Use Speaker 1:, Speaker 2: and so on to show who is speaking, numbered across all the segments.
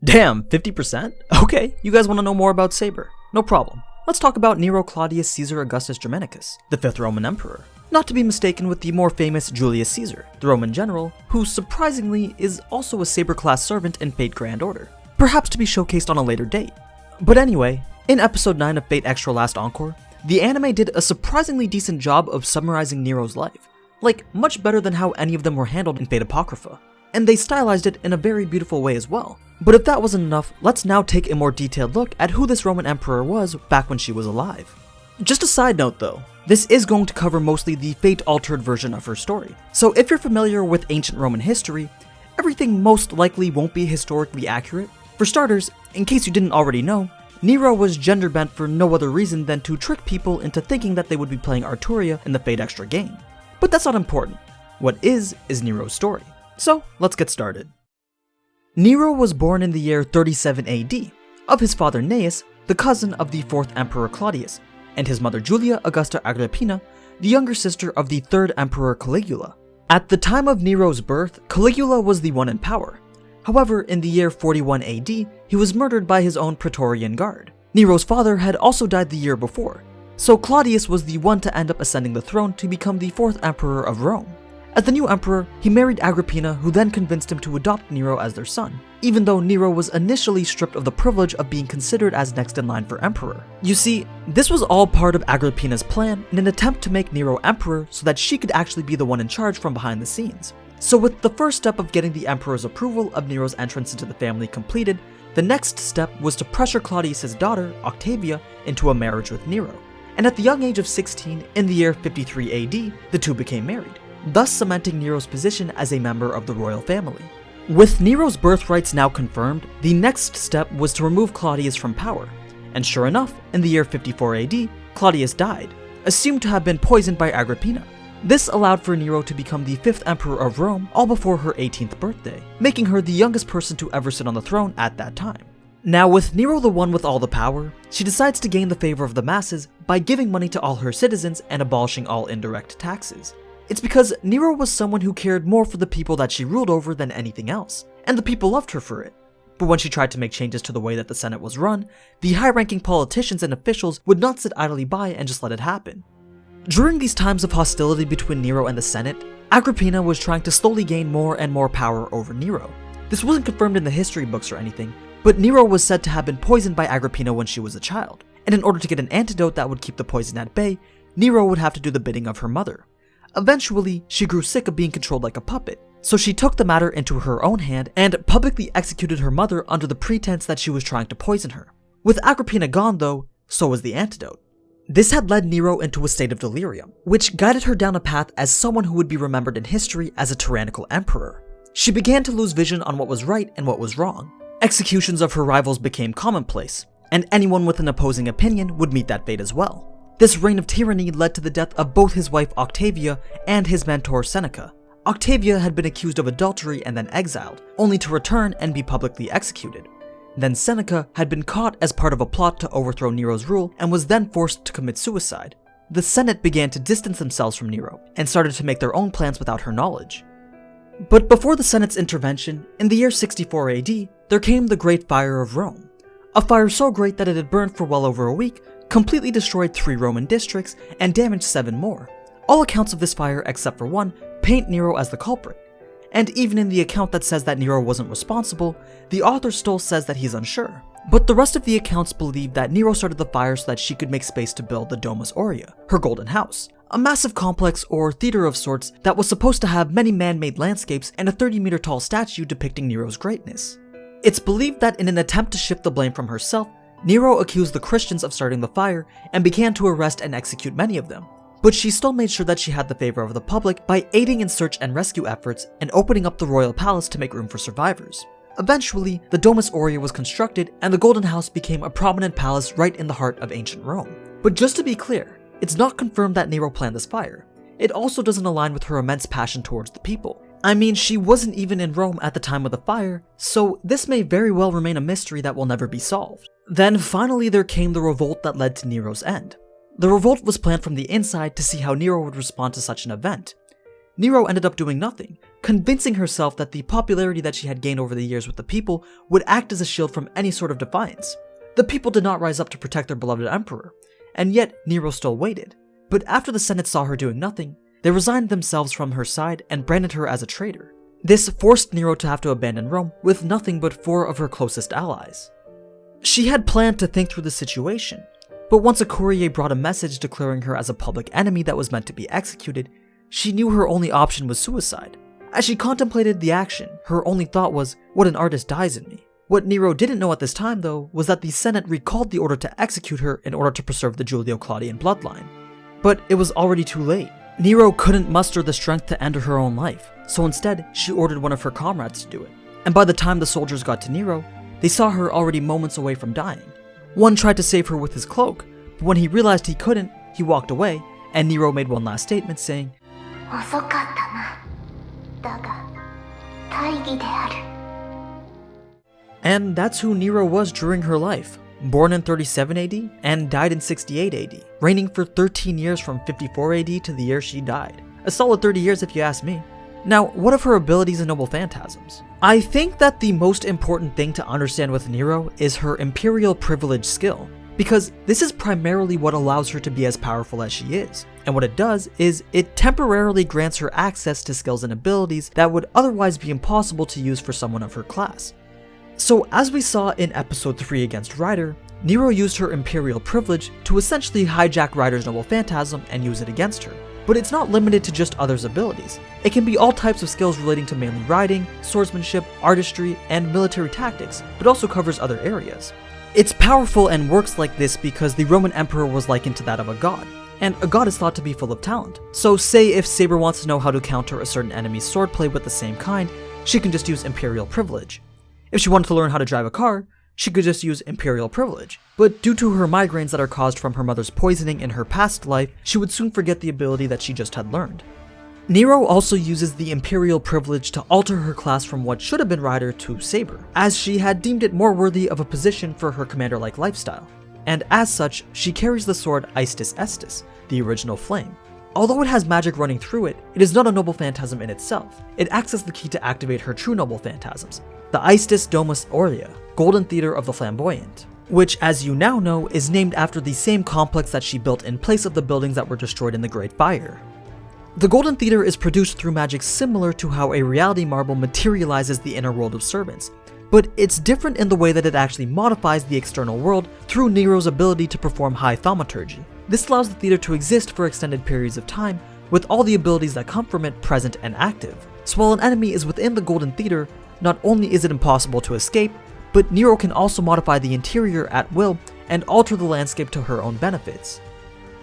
Speaker 1: Damn, 50%? Okay, you guys want to know more about SABER? No problem. Let's talk about Nero Claudius Caesar Augustus Germanicus, the 5th Roman Emperor. Not to be mistaken with the more famous Julius Caesar, the Roman general, who surprisingly is also a SABER-class servant in Fate Grand Order, perhaps to be showcased on a later date. But anyway, in episode 9 of Fate Extra Last Encore, the anime did a surprisingly decent job of summarizing Nero's life, like much better than how any of them were handled in Fate Apocrypha, and they stylized it in a very beautiful way as well. But if that wasn't enough, let's now take a more detailed look at who this Roman emperor was back when she was alive. Just a side note though, this is going to cover mostly the fate-altered version of her story, so if you're familiar with ancient Roman history, everything most likely won't be historically accurate. For starters, in case you didn't already know, Nero was gender-bent for no other reason than to trick people into thinking that they would be playing Aurea in the Fate Extra game. But that's not important. What is Nero's story. So, let's get started. Nero was born in the year 37 AD, of his father Gnaeus, the cousin of the 4th Emperor Claudius, and his mother Julia Augusta Agrippina, the younger sister of the 3rd Emperor Caligula. At the time of Nero's birth, Caligula was the one in power. However, in the year 41 AD, he was murdered by his own Praetorian Guard. Nero's father had also died the year before, so Claudius was the one to end up ascending the throne to become the 4th Emperor of Rome. As the new emperor, he married Agrippina, who then convinced him to adopt Nero as their son, even though Nero was initially stripped of the privilege of being considered as next in line for emperor. You see, this was all part of Agrippina's plan in an attempt to make Nero emperor so that she could actually be the one in charge from behind the scenes. So with the first step of getting the emperor's approval of Nero's entrance into the family completed, the next step was to pressure Claudius's daughter, Octavia, into a marriage with Nero. And at the young age of 16, in the year 53 AD, the two became married, thus cementing Nero's position as a member of the royal family. With Nero's birthrights now confirmed, the next step was to remove Claudius from power, and sure enough, in the year 54 AD, Claudius died, assumed to have been poisoned by Agrippina. This allowed for Nero to become the 5th Emperor of Rome all before her 18th birthday, making her the youngest person to ever sit on the throne at that time. Now with Nero the one with all the power, she decides to gain the favor of the masses by giving money to all her citizens and abolishing all indirect taxes. It's because Nero was someone who cared more for the people that she ruled over than anything else, and the people loved her for it. But when she tried to make changes to the way that the Senate was run, the high-ranking politicians and officials would not sit idly by and just let it happen. During these times of hostility between Nero and the Senate, Agrippina was trying to slowly gain more and more power over Nero. This wasn't confirmed in the history books or anything, but Nero was said to have been poisoned by Agrippina when she was a child, and in order to get an antidote that would keep the poison at bay, Nero would have to do the bidding of her mother. Eventually, she grew sick of being controlled like a puppet, so she took the matter into her own hand and publicly executed her mother under the pretense that she was trying to poison her. With Agrippina gone though, so was the antidote. This had led Nero into a state of delirium, which guided her down a path as someone who would be remembered in history as a tyrannical emperor. She began to lose vision on what was right and what was wrong. Executions of her rivals became commonplace, and anyone with an opposing opinion would meet that fate as well. This reign of tyranny led to the death of both his wife Octavia and his mentor Seneca. Octavia had been accused of adultery and then exiled, only to return and be publicly executed. Then Seneca had been caught as part of a plot to overthrow Nero's rule and was then forced to commit suicide. The Senate began to distance themselves from Nero and started to make their own plans without her knowledge. But before the Senate's intervention, in the year 64 AD, there came the Great Fire of Rome. A fire so great that it had burned for well over a week, completely destroyed 3 Roman districts, and damaged 7 more. All accounts of this fire, except for one, paint Nero as the culprit. And even in the account that says that Nero wasn't responsible, the author still says that he's unsure. But the rest of the accounts believe that Nero started the fire so that she could make space to build the Domus Aurea, her golden house, a massive complex or theater of sorts that was supposed to have many man-made landscapes and a 30-meter tall statue depicting Nero's greatness. It's believed that in an attempt to shift the blame from herself, Nero accused the Christians of starting the fire and began to arrest and execute many of them. But she still made sure that she had the favor of the public by aiding in search and rescue efforts and opening up the royal palace to make room for survivors. Eventually, the Domus Aurea was constructed and the Golden House became a prominent palace right in the heart of ancient Rome. But just to be clear, it's not confirmed that Nero planned this fire. It also doesn't align with her immense passion towards the people. I mean, she wasn't even in Rome at the time of the fire, so this may very well remain a mystery that will never be solved. Then finally there came the revolt that led to Nero's end. The revolt was planned from the inside to see how Nero would respond to such an event. Nero ended up doing nothing, convincing herself that the popularity that she had gained over the years with the people would act as a shield from any sort of defiance. The people did not rise up to protect their beloved emperor, and yet Nero still waited. But after the Senate saw her doing nothing, they resigned themselves from her side and branded her as a traitor. This forced Nero to have to abandon Rome with nothing but 4 of her closest allies. She had planned to think through the situation, but once a courier brought a message declaring her as a public enemy that was meant to be executed, she knew her only option was suicide. As she contemplated the action, her only thought was, what an artist dies in me. What Nero didn't know at this time, though, was that the Senate recalled the order to execute her in order to preserve the Julio-Claudian bloodline. But it was already too late. Nero couldn't muster the strength to end her own life, so instead, she ordered one of her comrades to do it. And by the time the soldiers got to Nero, they saw her already moments away from dying. One tried to save her with his cloak, but when he realized he couldn't, he walked away, and Nero made one last statement saying, and that's who Nero was during her life. Born in 37 AD and died in 68 AD, reigning for 13 years from 54 AD to the year she died. A solid 30 years if you ask me. Now, what of her abilities and noble phantasms? I think that the most important thing to understand with Nero is her Imperial Privilege skill, because this is primarily what allows her to be as powerful as she is. And what it does is it temporarily grants her access to skills and abilities that would otherwise be impossible to use for someone of her class. So as we saw in episode 3 against Ryder, Nero used her Imperial Privilege to essentially hijack Ryder's noble phantasm and use it against her. But it's not limited to just others' abilities. It can be all types of skills relating to mainly riding, swordsmanship, artistry, and military tactics, but also covers other areas. It's powerful and works like this because the Roman emperor was likened to that of a god, and a god is thought to be full of talent. So say if Saber wants to know how to counter a certain enemy's swordplay with the same kind, she can just use Imperial Privilege. If she wanted to learn how to drive a car, she could just use Imperial Privilege. But due to her migraines that are caused from her mother's poisoning in her past life, she would soon forget the ability that she just had learned. Nero also uses the Imperial Privilege to alter her class from what should have been Rider to Saber, as she had deemed it more worthy of a position for her commander-like lifestyle. And as such, she carries the sword Estus, the original flame. Although it has magic running through it, it is not a noble phantasm in itself. It acts as the key to activate her true noble phantasms, the Aestus Domus Aurea, Golden Theater of the Flamboyant, which, as you now know, is named after the same complex that she built in place of the buildings that were destroyed in the Great Fire. The Golden Theater is produced through magic similar to how a reality marble materializes the inner world of servants, but it's different in the way that it actually modifies the external world through Nero's ability to perform high thaumaturgy. This allows the theater to exist for extended periods of time, with all the abilities that come from it present and active. So while an enemy is within the Golden Theater, not only is it impossible to escape, but Nero can also modify the interior at will and alter the landscape to her own benefits.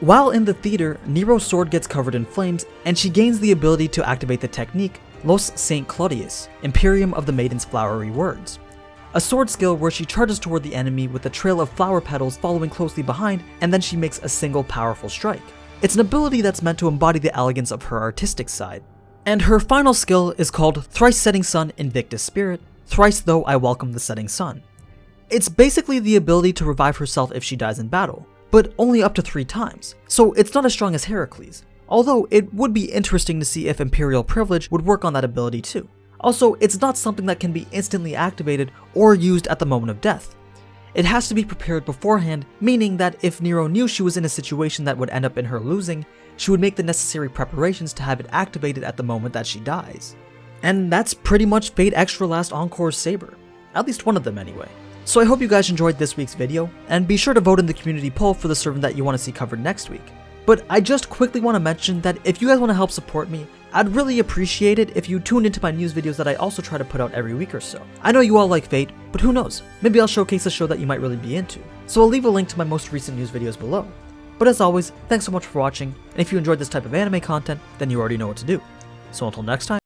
Speaker 1: While in the theater, Nero's sword gets covered in flames, and she gains the ability to activate the technique Laus St. Claudius, Imperium of the Maiden's Flowery words. A sword skill where she charges toward the enemy with a trail of flower petals following closely behind, and then she makes a single powerful strike. It's an ability that's meant to embody the elegance of her artistic side. And her final skill is called Thrice Setting Sun Invictus Spirit, Thrice though I welcome the setting sun. It's basically the ability to revive herself if she dies in battle, but only up to 3 times, so it's not as strong as Heracles, although it would be interesting to see if Imperial Privilege would work on that ability too. Also, it's not something that can be instantly activated or used at the moment of death. It has to be prepared beforehand, meaning that if Nero knew she was in a situation that would end up in her losing, she would make the necessary preparations to have it activated at the moment that she dies. And that's pretty much Fate Extra Last Encore's Saber, at least one of them anyway. So I hope you guys enjoyed this week's video, and be sure to vote in the community poll for the servant that you want to see covered next week. But I just quickly want to mention that if you guys want to help support me, I'd really appreciate it if you tuned into my news videos that I also try to put out every week or so. I know you all like Fate, but who knows, maybe I'll showcase a show that you might really be into. So I'll leave a link to my most recent news videos below. But as always, thanks so much for watching, and if you enjoyed this type of anime content, then you already know what to do. So until next time,